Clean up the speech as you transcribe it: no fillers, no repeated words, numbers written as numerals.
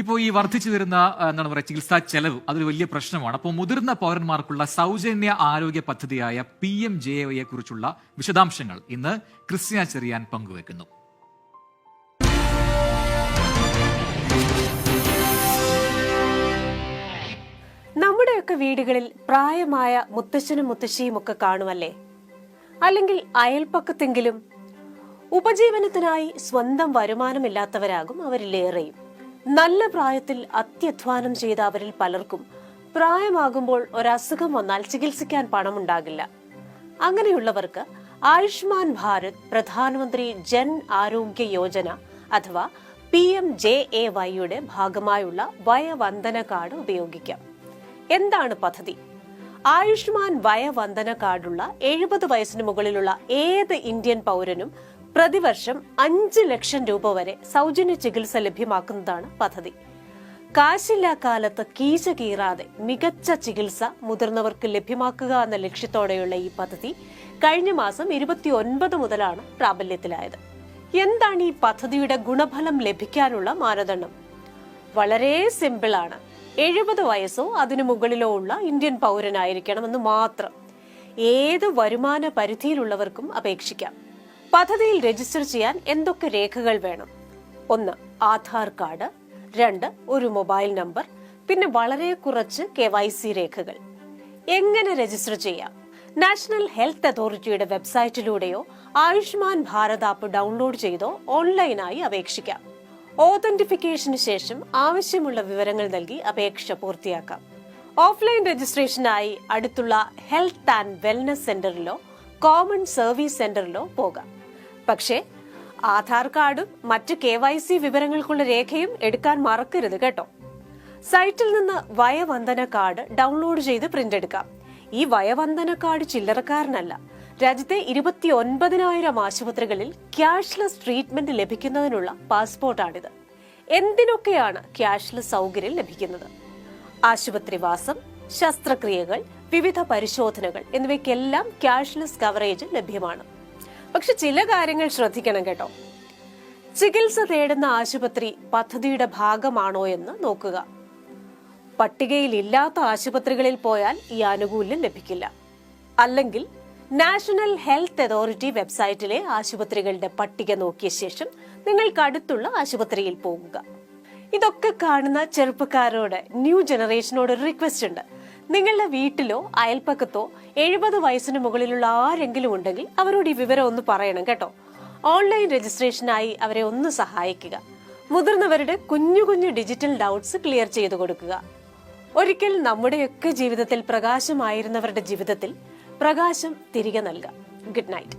ഇപ്പോൾ ഈ വർദ്ധിച്ചു വരുന്ന എന്താണ് പറയുക ചികിത്സാ ചെലവ് അതൊരു വലിയ പ്രശ്നമാണ്. അപ്പോൾ മുതിർന്ന പൗരന്മാർക്കുള്ള സൗജന്യ ആരോഗ്യ പദ്ധതിയായ PMJAY കുറിച്ചുള്ള വിശദാംശങ്ങൾ ഇന്ന് ക്രിസ്ത്യാ ചെറിയാൻ പങ്കുവെക്കുന്നു. നമ്മുടെയൊക്കെ വീടുകളിൽ പ്രായമായ മുത്തശ്ശനും മുത്തശ്ശിയും ഒക്കെ കാണുമല്ലേ? അല്ലെങ്കിൽ അയൽപ്പക്കത്തെങ്കിലും. ഉപജീവനത്തിനായി സ്വന്തം വരുമാനമില്ലാത്തവരാകും അവരിലേറെയും. നല്ല പ്രായത്തിൽ അത്യധ്വാനം ചെയ്ത അവരിൽ പലർക്കും പ്രായമാകുമ്പോൾ ഒരസുഖം വന്നാൽ ചികിത്സിക്കാൻ പണമുണ്ടാകില്ല. അങ്ങനെയുള്ളവർക്ക് ആയുഷ്മാൻ ഭാരത് പ്രധാനമന്ത്രി ജൻ ആരോഗ്യ യോജന അഥവാ PMJAYയുടെ ഭാഗമായുള്ള വയവന്ദന കാർഡ് ഉപയോഗിക്കാം. എന്താണ് പദ്ധതി? ആയുഷ്മാൻ വയവന്ദന കാർഡുള്ള 70 വയസ്സിന് മുകളിലുള്ള ഏത് ഇന്ത്യൻ പൗരനും പ്രതിവർഷം 5 ലക്ഷം രൂപ വരെ സൗജന്യ ചികിത്സ ലഭ്യമാക്കുന്നതാണ് പദ്ധതി. കാശില്ലാ കാലത്ത് കീശ കീറാതെ മികച്ച ചികിത്സ മുതിർന്നവർക്ക് ലഭ്യമാക്കുക എന്ന ലക്ഷ്യത്തോടെയുള്ള ഈ പദ്ധതി കഴിഞ്ഞ മാസം 29 മുതലാണ് പ്രാബല്യത്തിലായത്. എന്താണ് ഈ പദ്ധതിയുടെ ഗുണഫലം ലഭിക്കാനുള്ള മാനദണ്ഡം? വളരെ സിമ്പിളാണ്. 70 വയസ്സോ അതിനു മുകളിലോ ഉള്ള ഇന്ത്യൻ പൗരനായിരിക്കണമെന്ന് മാത്രം. ഏത് വരുമാന പരിധിയിലുള്ളവർക്കും അപേക്ഷിക്കാം. പദ്ധതിയിൽ രജിസ്റ്റർ ചെയ്യാൻ എന്തൊക്കെ രേഖകൾ വേണം? 1. ആധാർ കാർഡ്. 2. ഒരു മൊബൈൽ നമ്പർ. പിന്നെ വളരെ കുറച്ച് KYC രേഖകൾ. എങ്ങനെ രജിസ്റ്റർ ചെയ്യാം? നാഷണൽ ഹെൽത്ത് അതോറിറ്റിയുടെ വെബ്സൈറ്റിലൂടെയോ ആയുഷ്മാൻ ഭാരത് ആപ്പ് ഡൗൺലോഡ് ചെയ്തോ ഓൺലൈനായി അപേക്ഷിക്കാം. ഓതന്റിഫിക്കേഷന് ശേഷം ആവശ്യമുള്ള വിവരങ്ങൾ നൽകി അപേക്ഷ പൂർത്തിയാക്കാം. ഓഫ്ലൈൻ രജിസ്ട്രേഷനായി അടുത്തുള്ള ഹെൽത്ത് ആൻഡ് വെൽനസ് സെന്ററിലോ കോമൺ സർവീസ് സെന്ററിലോ പോകാം. പക്ഷേ ആധാർ കാർഡും മറ്റ് KYC വിവരങ്ങൾക്കുള്ള രേഖയും എടുക്കാൻ മറക്കരുത് കേട്ടോ. സൈറ്റിൽ നിന്ന് വയവന്ദന കാർഡ് ഡൗൺലോഡ് ചെയ്ത് പ്രിന്റ് എടുക്കാം. ഈ വയവന്ദന കാർഡ് ചില്ലറക്കാരനല്ല. രാജ്യത്തെ 29,000 ആശുപത്രികളിൽ ക്യാഷ്ലെസ് ട്രീറ്റ്മെന്റ് ലഭിക്കുന്നതിനുള്ള പാസ്പോർട്ടാണിത്. എന്തിനൊക്കെയാണ് ക്യാഷ്ലെസ് സൗകര്യം ലഭിക്കുന്നത്? ആശുപത്രിവാസം, ശസ്ത്രക്രിയകൾ, വിവിധ പരിശോധനകൾ എന്നിവയ്ക്കെല്ലാം ക്യാഷ്ലെസ് കവറേജ് ലഭ്യമാണ്. പക്ഷെ ചില കാര്യങ്ങൾ ശ്രദ്ധിക്കണം കേട്ടോ. ചികിത്സ തേടുന്ന ആശുപത്രി പദ്ധതിയുടെ ഭാഗമാണോ എന്ന് നോക്കുക. പട്ടികയിൽ ഇല്ലാത്ത ആശുപത്രികളിൽ പോയാൽ ഈ ആനുകൂല്യം ലഭിക്കില്ല. അല്ലെങ്കിൽ നാഷണൽ ഹെൽത്ത് അതോറിറ്റി വെബ്സൈറ്റിലെ ആശുപത്രികളുടെ പട്ടിക നോക്കിയ ശേഷം നിങ്ങൾക്ക് അടുത്തുള്ള ആശുപത്രിയിൽ പോകുക. ഇതൊക്കെ കാണുന്ന ചെറുപ്പക്കാരോട്, ന്യൂ ജനറേഷനോട് ഒരു റിക്വസ്റ്റ് ഉണ്ട്. നിങ്ങളുടെ വീട്ടിലോ അയൽപ്പക്കത്തോ 70 വയസ്സിന് മുകളിലുള്ള ആരെങ്കിലും ഉണ്ടെങ്കിൽ അവരോട് ഈ വിവരം ഒന്ന് പറയണം കേട്ടോ. ഓൺലൈൻ രജിസ്ട്രേഷനായി അവരെ ഒന്ന് സഹായിക്കുക. മുതിർന്നവരുടെ കുഞ്ഞു കുഞ്ഞു ഡിജിറ്റൽ ഡൗട്ട്സ് ക്ലിയർ ചെയ്തു കൊടുക്കുക. ഒരിക്കൽ നമ്മുടെയൊക്കെ ജീവിതത്തിൽ പ്രകാശമായിരുന്നവരുടെ ജീവിതത്തിൽ പ്രകാശം തിരികെ നൽകാം. Good night.